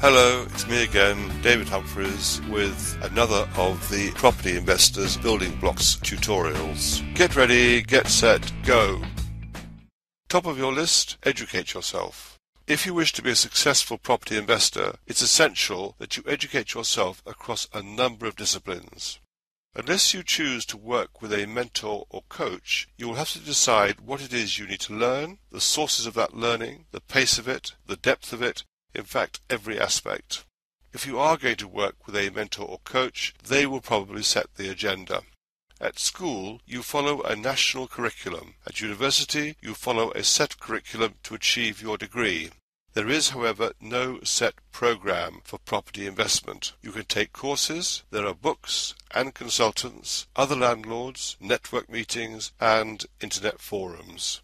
Hello, it's me again, David Humphreys, with another of the Property Investors Building Blocks tutorials. Get ready, get set, go! Top of your list, educate yourself. If you wish to be a successful property investor, it's essential that you educate yourself across a number of disciplines. Unless you choose to work with a mentor or coach, you will have to decide what it is you need to learn, the sources of that learning, the pace of it, the depth of it, in fact, every aspect. If you are going to work with a mentor or coach, they will probably set the agenda. At school, you follow a national curriculum. At university, you follow a set curriculum to achieve your degree. There is, however, no set program for property investment. You can take courses, there are books and consultants, other landlords, network meetings, and internet forums.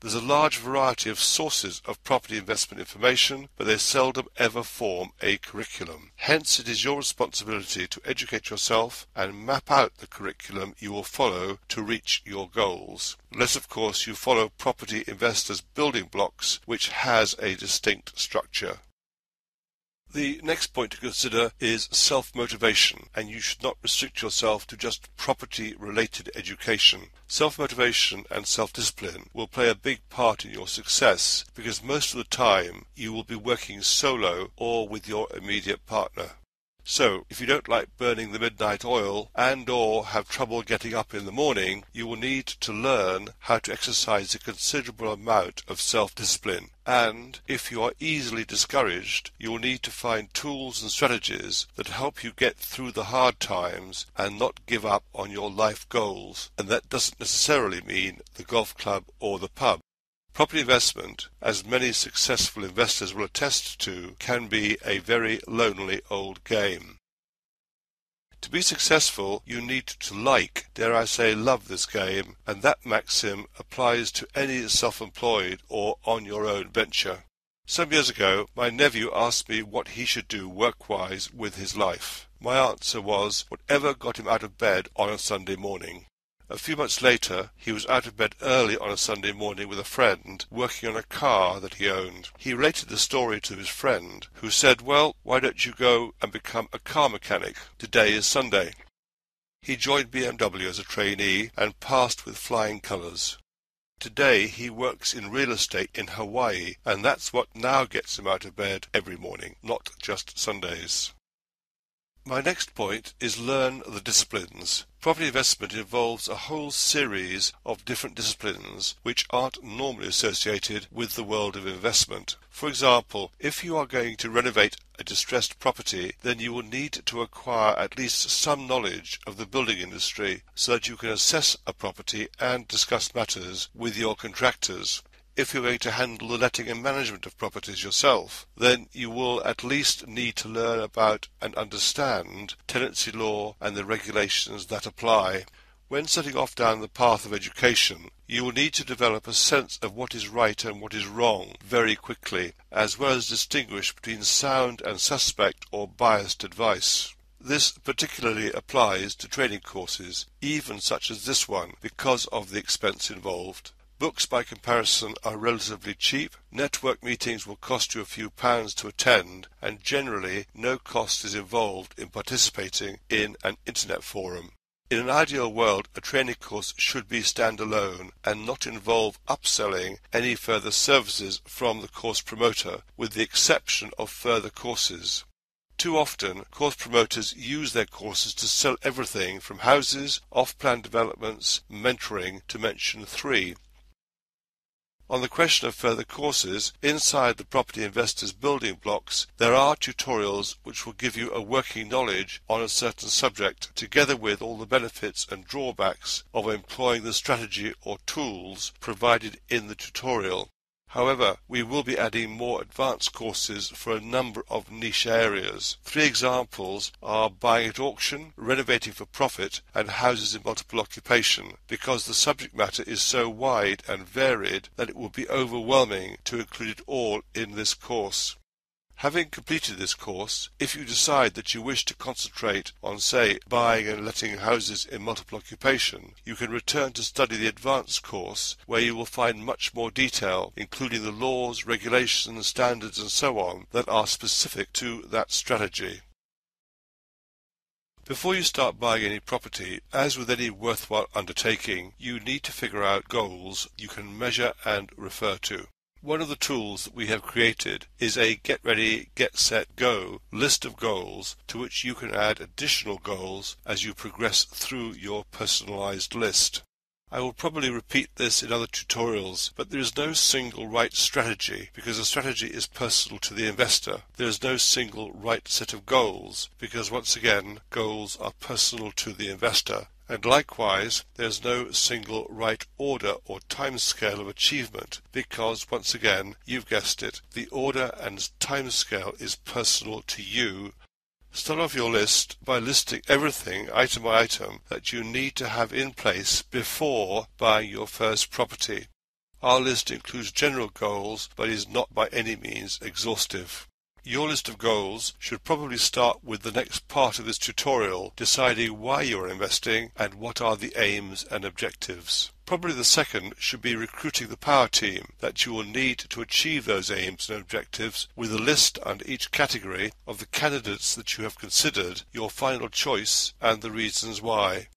There's a large variety of sources of property investment information, but they seldom ever form a curriculum. Hence, it is your responsibility to educate yourself and map out the curriculum you will follow to reach your goals. Unless, of course, you follow Property Investors Building Blocks, which has a distinct structure. The next point to consider is self-motivation, and you should not restrict yourself to just property-related education. Self-motivation and self-discipline will play a big part in your success, because most of the time you will be working solo or with your immediate partner. So, if you don't like burning the midnight oil and/or have trouble getting up in the morning, you will need to learn how to exercise a considerable amount of self-discipline. And, if you are easily discouraged, you will need to find tools and strategies that help you get through the hard times and not give up on your life goals. And that doesn't necessarily mean the golf club or the pub. Property investment, as many successful investors will attest to, can be a very lonely old game. To be successful, you need to like, dare I say, love this game, and that maxim applies to any self-employed or on-your-own venture. Some years ago, my nephew asked me what he should do work-wise with his life. My answer was, whatever got him out of bed on a Sunday morning. A few months later, he was out of bed early on a Sunday morning with a friend, working on a car that he owned. He related the story to his friend, who said, "Well, why don't you go and become a car mechanic? Today is Sunday." He joined BMW as a trainee and passed with flying colours. Today he works in real estate in Hawaii, and that's what now gets him out of bed every morning, not just Sundays. My next point is learn the disciplines. Property investment involves a whole series of different disciplines which aren't normally associated with the world of investment. For example, if you are going to renovate a distressed property, then you will need to acquire at least some knowledge of the building industry so that you can assess a property and discuss matters with your contractors. If you're going to handle the letting and management of properties yourself, then you will at least need to learn about and understand tenancy law and the regulations that apply. When setting off down the path of education, you will need to develop a sense of what is right and what is wrong very quickly, as well as distinguish between sound and suspect or biased advice. This particularly applies to training courses, even such as this one, because of the expense involved. Books, by comparison, are relatively cheap, network meetings will cost you a few pounds to attend, and generally no cost is involved in participating in an internet forum. In an ideal world, a training course should be standalone and not involve upselling any further services from the course promoter, with the exception of further courses. Too often, course promoters use their courses to sell everything from houses, off-plan developments, mentoring, to mention 3. On the question of further courses, inside the Property Investors Building Blocks, there are tutorials which will give you a working knowledge on a certain subject, together with all the benefits and drawbacks of employing the strategy or tools provided in the tutorial. However, we will be adding more advanced courses for a number of niche areas. 3 examples are buying at auction, renovating for profit, and houses in multiple occupation, because the subject matter is so wide and varied that it would be overwhelming to include it all in this course. Having completed this course, if you decide that you wish to concentrate on, say, buying and letting houses in multiple occupation, you can return to study the advanced course, where you will find much more detail, including the laws, regulations, standards and so on that are specific to that strategy. Before you start buying any property, as with any worthwhile undertaking, you need to figure out goals you can measure and refer to. One of the tools that we have created is a Get Ready, Get Set, Go list of goals to which you can add additional goals as you progress through your personalized list. I will probably repeat this in other tutorials, but there is no single right strategy because a strategy is personal to the investor. There is no single right set of goals because, once again, goals are personal to the investor. And likewise, there is no single right order or timescale of achievement because, once again, you've guessed it, the order and timescale is personal to you. Start off your list by listing everything, item by item, that you need to have in place before buying your first property. Our list includes general goals, but is not by any means exhaustive. Your list of goals should probably start with the next part of this tutorial, deciding why you are investing and what are the aims and objectives. Probably the second should be recruiting the power team that you will need to achieve those aims and objectives, with a list under each category of the candidates that you have considered your final choice and the reasons why.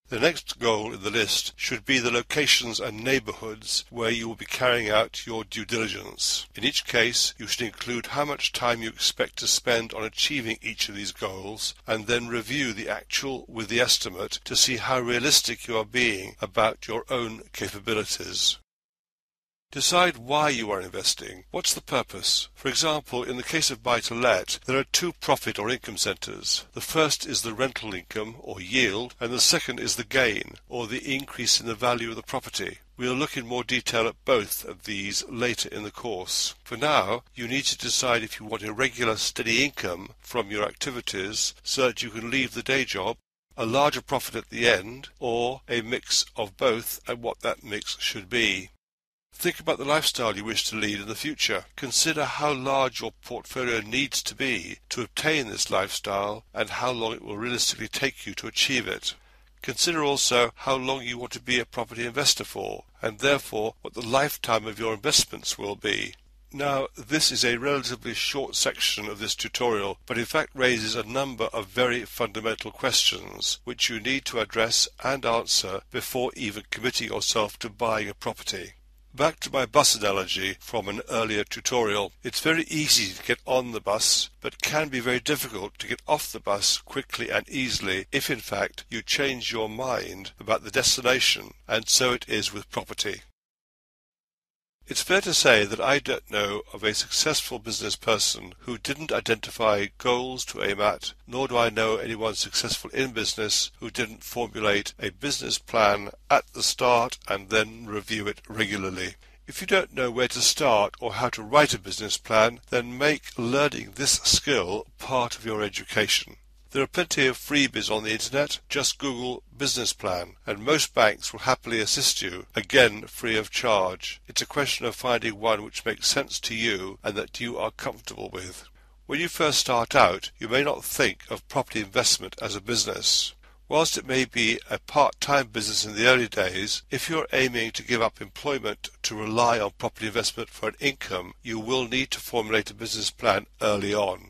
The next goal in the list should be the locations and neighbourhoods where you will be carrying out your due diligence. In each case, you should include how much time you expect to spend on achieving each of these goals, and then review the actual with the estimate to see how realistic you are being about your own capabilities. Decide why you are investing. What's the purpose? For example, in the case of buy-to-let, there are two profit or income centres. The first is the rental income or yield, and the second is the gain or the increase in the value of the property. We'll look in more detail at both of these later in the course. For now, you need to decide if you want a regular steady income from your activities so that you can leave the day job, a larger profit at the end, or a mix of both and what that mix should be. Think about the lifestyle you wish to lead in the future. Consider how large your portfolio needs to be to obtain this lifestyle and how long it will realistically take you to achieve it. Consider also how long you want to be a property investor for, and therefore what the lifetime of your investments will be. Now, this is a relatively short section of this tutorial, but in fact raises a number of very fundamental questions which you need to address and answer before even committing yourself to buying a property. Back to my bus analogy from an earlier tutorial. It's very easy to get on the bus, but can be very difficult to get off the bus quickly and easily if in fact you change your mind about the destination, and so it is with property. It's fair to say that I don't know of a successful business person who didn't identify goals to aim at, nor do I know anyone successful in business who didn't formulate a business plan at the start and then review it regularly. If you don't know where to start or how to write a business plan, then make learning this skill part of your education. There are plenty of freebies on the internet. Just Google business plan, and most banks will happily assist you, again free of charge. It's a question of finding one which makes sense to you and that you are comfortable with. When you first start out, you may not think of property investment as a business. Whilst it may be a part-time business in the early days, if you're aiming to give up employment to rely on property investment for an income, you will need to formulate a business plan early on.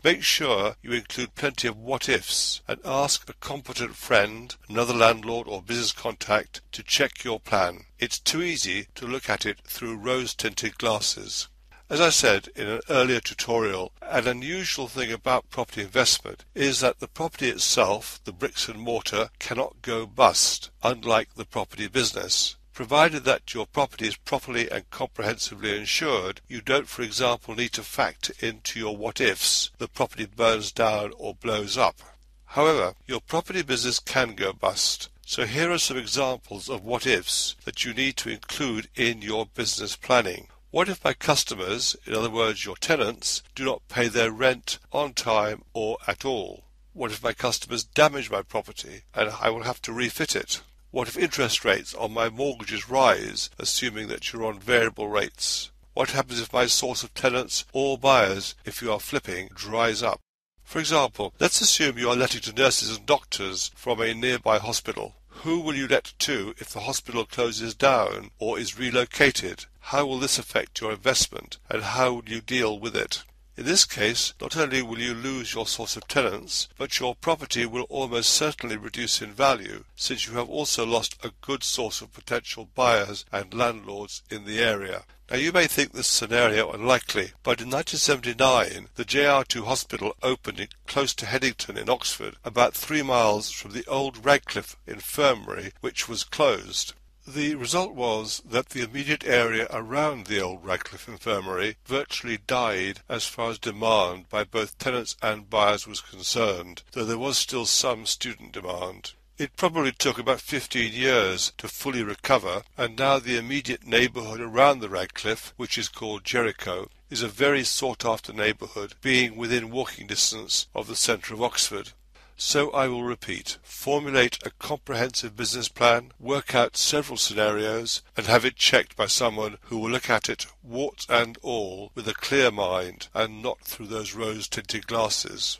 Make sure you include plenty of what-ifs and ask a competent friend, another landlord or business contact to check your plan. It's too easy to look at it through rose-tinted glasses. As I said in an earlier tutorial, an unusual thing about property investment is that the property itself, the bricks and mortar, cannot go bust, unlike the property business. Provided that your property is properly and comprehensively insured, you don't, for example, need to factor into your what-ifs the property burns down or blows up. However, your property business can go bust, so here are some examples of what-ifs that you need to include in your business planning. What if my customers, in other words your tenants, do not pay their rent on time or at all? What if my customers damage my property and I will have to refit it? What if interest rates on my mortgages rise, assuming that you're on variable rates? What happens if my source of tenants or buyers, if you are flipping, dries up? For example, let's assume you are letting to nurses and doctors from a nearby hospital. Who will you let to if the hospital closes down or is relocated? How will this affect your investment, and how will you deal with it? In this case, not only will you lose your source of tenants, but your property will almost certainly reduce in value, since you have also lost a good source of potential buyers and landlords in the area. Now you may think this scenario unlikely, but in 1979 the JR2 hospital opened close to Headington in Oxford, about 3 miles from the old Radcliffe infirmary, which was closed. The result was that the immediate area around the old Radcliffe infirmary virtually died as far as demand by both tenants and buyers was concerned, though there was still some student demand. It probably took about 15 years to fully recover, and now the immediate neighbourhood around the Radcliffe, which is called Jericho, is a very sought-after neighbourhood, being within walking distance of the centre of Oxford. So I will repeat: formulate a comprehensive business plan, work out several scenarios, and have it checked by someone who will look at it, warts and all, with a clear mind, and not through those rose-tinted glasses.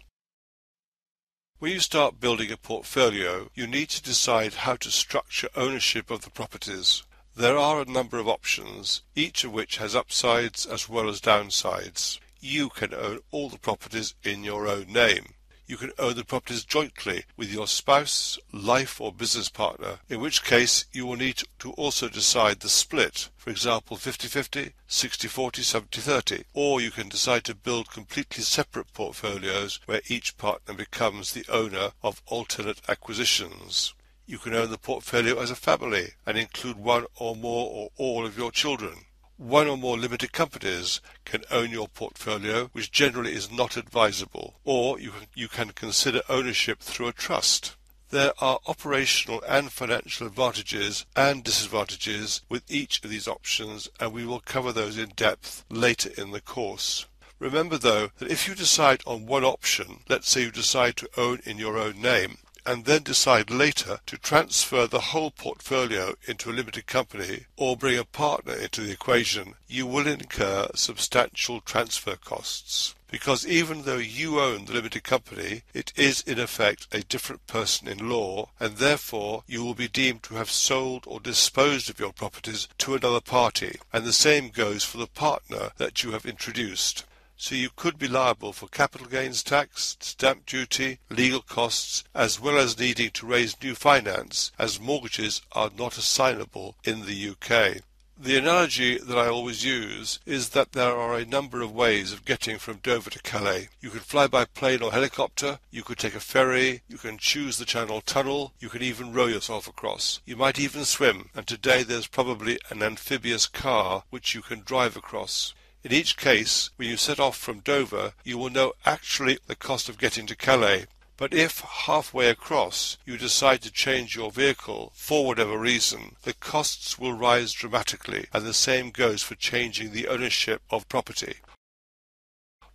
When you start building a portfolio, you need to decide how to structure ownership of the properties. There are a number of options, each of which has upsides as well as downsides. You can own all the properties in your own name. You can own the properties jointly with your spouse, life or business partner, in which case you will need to also decide the split, for example 50-50, 60-40, 70-30, or you can decide to build completely separate portfolios where each partner becomes the owner of alternate acquisitions. You can own the portfolio as a family and include one or more or all of your children. One or more limited companies can own your portfolio, which generally is not advisable, or you can consider ownership through a trust. There are operational and financial advantages and disadvantages with each of these options, and we will cover those in depth later in the course. Remember though that if you decide on one option, let's say you decide to own in your own name, and then decide later to transfer the whole portfolio into a limited company or bring a partner into the equation, you will incur substantial transfer costs. Because even though you own the limited company, it is in effect a different person in law, and therefore you will be deemed to have sold or disposed of your properties to another party, and the same goes for the partner that you have introduced. So you could be liable for capital gains tax, stamp duty, legal costs, as well as needing to raise new finance, as mortgages are not assignable in the UK. The analogy that I always use is that there are a number of ways of getting from Dover to Calais. You can fly by plane or helicopter, you could take a ferry, you can choose the Channel Tunnel, you can even row yourself across. You might even swim, and today there's probably an amphibious car which you can drive across. In each case, when you set off from Dover, you will know actually the cost of getting to Calais. But if, halfway across, you decide to change your vehicle for whatever reason, the costs will rise dramatically, and the same goes for changing the ownership of property.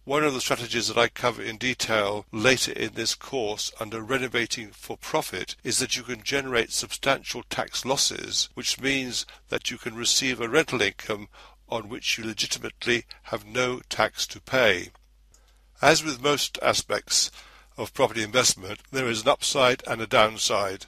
One of the strategies that I cover in detail later in this course under Renovating for Profit is that you can generate substantial tax losses, which means that you can receive a rental income on which you legitimately have no tax to pay. As with most aspects of property investment, there is an upside and a downside.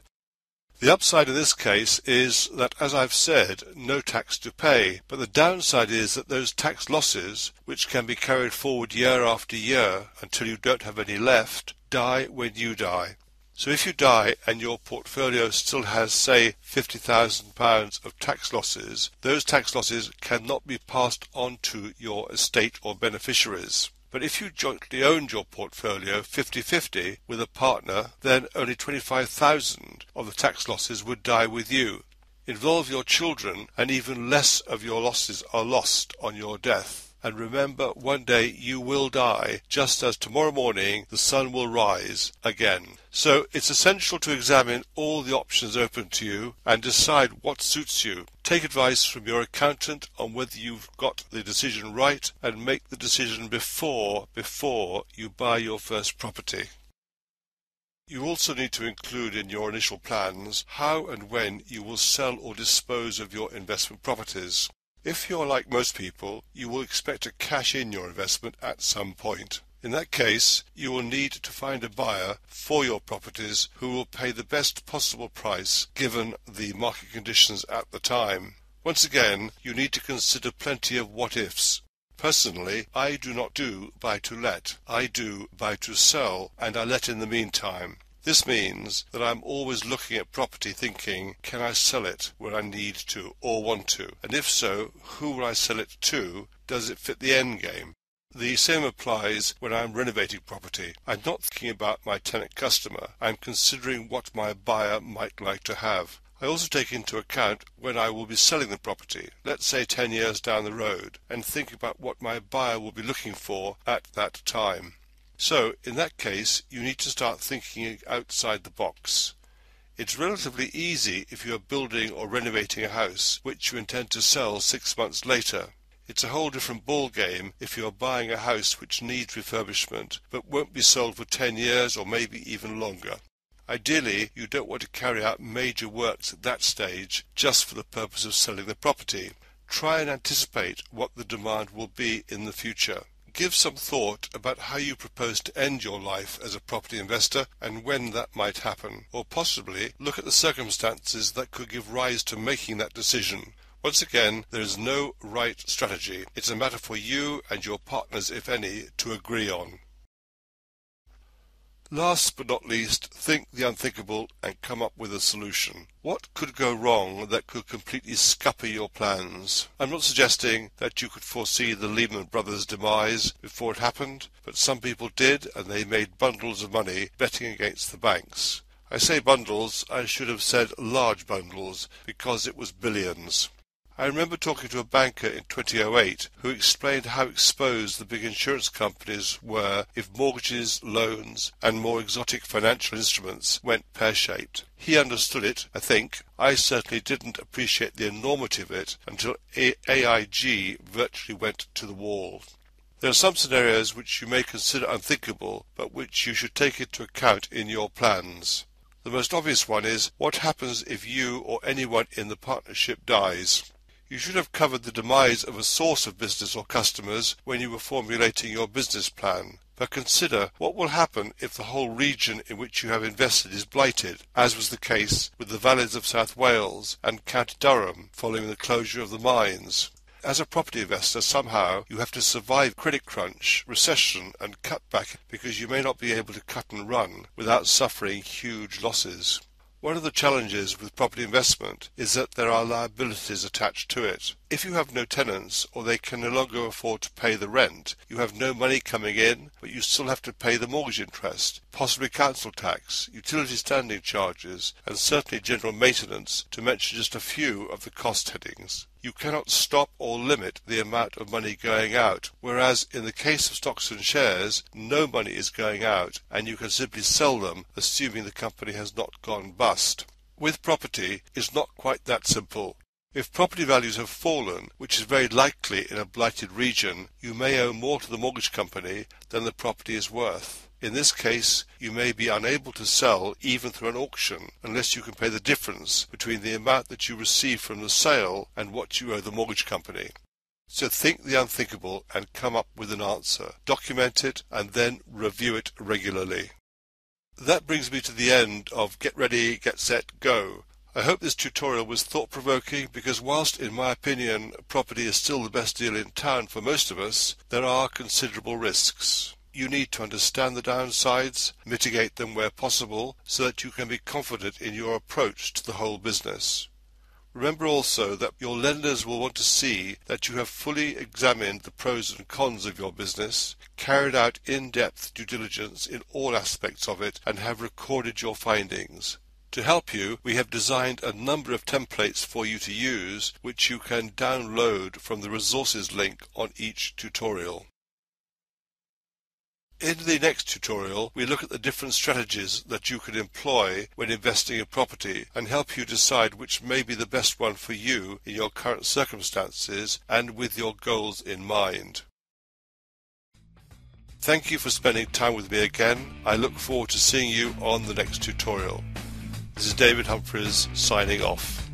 The upside in this case is that, as I've said, no tax to pay, but the downside is that those tax losses, which can be carried forward year after year until you don't have any left, die when you die. So if you die and your portfolio still has, say, £50,000 of tax losses, those tax losses cannot be passed on to your estate or beneficiaries. But if you jointly owned your portfolio 50-50 with a partner, then only 25,000 of the tax losses would die with you. Involve your children, and even less of your losses are lost on your death. And remember, one day you will die, just as tomorrow morning the sun will rise again. So it's essential to examine all the options open to you and decide what suits you. Take advice from your accountant on whether you've got the decision right, and make the decision before you buy your first property. You also need to include in your initial plans how and when you will sell or dispose of your investment properties. If you're like most people, you will expect to cash in your investment at some point. In that case, you will need to find a buyer for your properties who will pay the best possible price given the market conditions at the time. Once again, you need to consider plenty of what-ifs. Personally, I do not do buy-to-let. I do buy-to-sell, and I let in the meantime. This means that I'm always looking at property thinking, can I sell it when I need to or want to? And if so, who will I sell it to? Does it fit the end game? The same applies when I'm renovating property. I'm not thinking about my tenant customer. I'm considering what my buyer might like to have. I also take into account when I will be selling the property, let's say 10 years down the road, and think about what my buyer will be looking for at that time. So, in that case, you need to start thinking outside the box. It's relatively easy if you are building or renovating a house which you intend to sell 6 months later. It's a whole different ball game if you are buying a house which needs refurbishment but won't be sold for 10 years or maybe even longer. Ideally, you don't want to carry out major works at that stage just for the purpose of selling the property. Try and anticipate what the demand will be in the future. Give some thought about how you propose to end your life as a property investor and when that might happen, or possibly look at the circumstances that could give rise to making that decision. Once again, there is no right strategy. It's a matter for you and your partners, if any, to agree on. Last but not least, think the unthinkable and come up with a solution. What could go wrong that could completely scupper your plans? I'm not suggesting that you could foresee the Lehman Brothers demise before it happened, but some people did, and they made bundles of money betting against the banks. I say bundles, I should have said large bundles, because it was billions. I remember talking to a banker in 2008 who explained how exposed the big insurance companies were if mortgages, loans, and more exotic financial instruments went pear-shaped. He understood it, I think. I certainly didn't appreciate the enormity of it until AIG virtually went to the wall. There are some scenarios which you may consider unthinkable, but which you should take into account in your plans. The most obvious one is, what happens if you or anyone in the partnership dies? You should have covered the demise of a source of business or customers when you were formulating your business plan. But consider what will happen if the whole region in which you have invested is blighted, as was the case with the valleys of South Wales and County Durham following the closure of the mines. As a property investor, somehow you have to survive credit crunch, recession and cutback because you may not be able to cut and run without suffering huge losses. One of the challenges with property investment is that there are liabilities attached to it. If you have no tenants or they can no longer afford to pay the rent, you have no money coming in, but you still have to pay the mortgage interest, possibly council tax, utility standing charges, and certainly general maintenance, to mention just a few of the cost headings. You cannot stop or limit the amount of money going out, whereas in the case of stocks and shares, no money is going out, and you can simply sell them, assuming the company has not gone bust. With property, it's not quite that simple. If property values have fallen, which is very likely in a blighted region, you may owe more to the mortgage company than the property is worth. In this case, you may be unable to sell even through an auction unless you can pay the difference between the amount that you receive from the sale and what you owe the mortgage company. So think the unthinkable and come up with an answer. Document it and then review it regularly. That brings me to the end of Get Ready, Get Set, Go. I hope this tutorial was thought-provoking because whilst in my opinion property is still the best deal in town for most of us, there are considerable risks. You need to understand the downsides, mitigate them where possible, so that you can be confident in your approach to the whole business. Remember also that your lenders will want to see that you have fully examined the pros and cons of your business, carried out in-depth due diligence in all aspects of it, and have recorded your findings. To help you, we have designed a number of templates for you to use, which you can download from the resources link on each tutorial. In the next tutorial, we look at the different strategies that you can employ when investing in property and help you decide which may be the best one for you in your current circumstances and with your goals in mind. Thank you for spending time with me again. I look forward to seeing you on the next tutorial. This is David Humphreys signing off.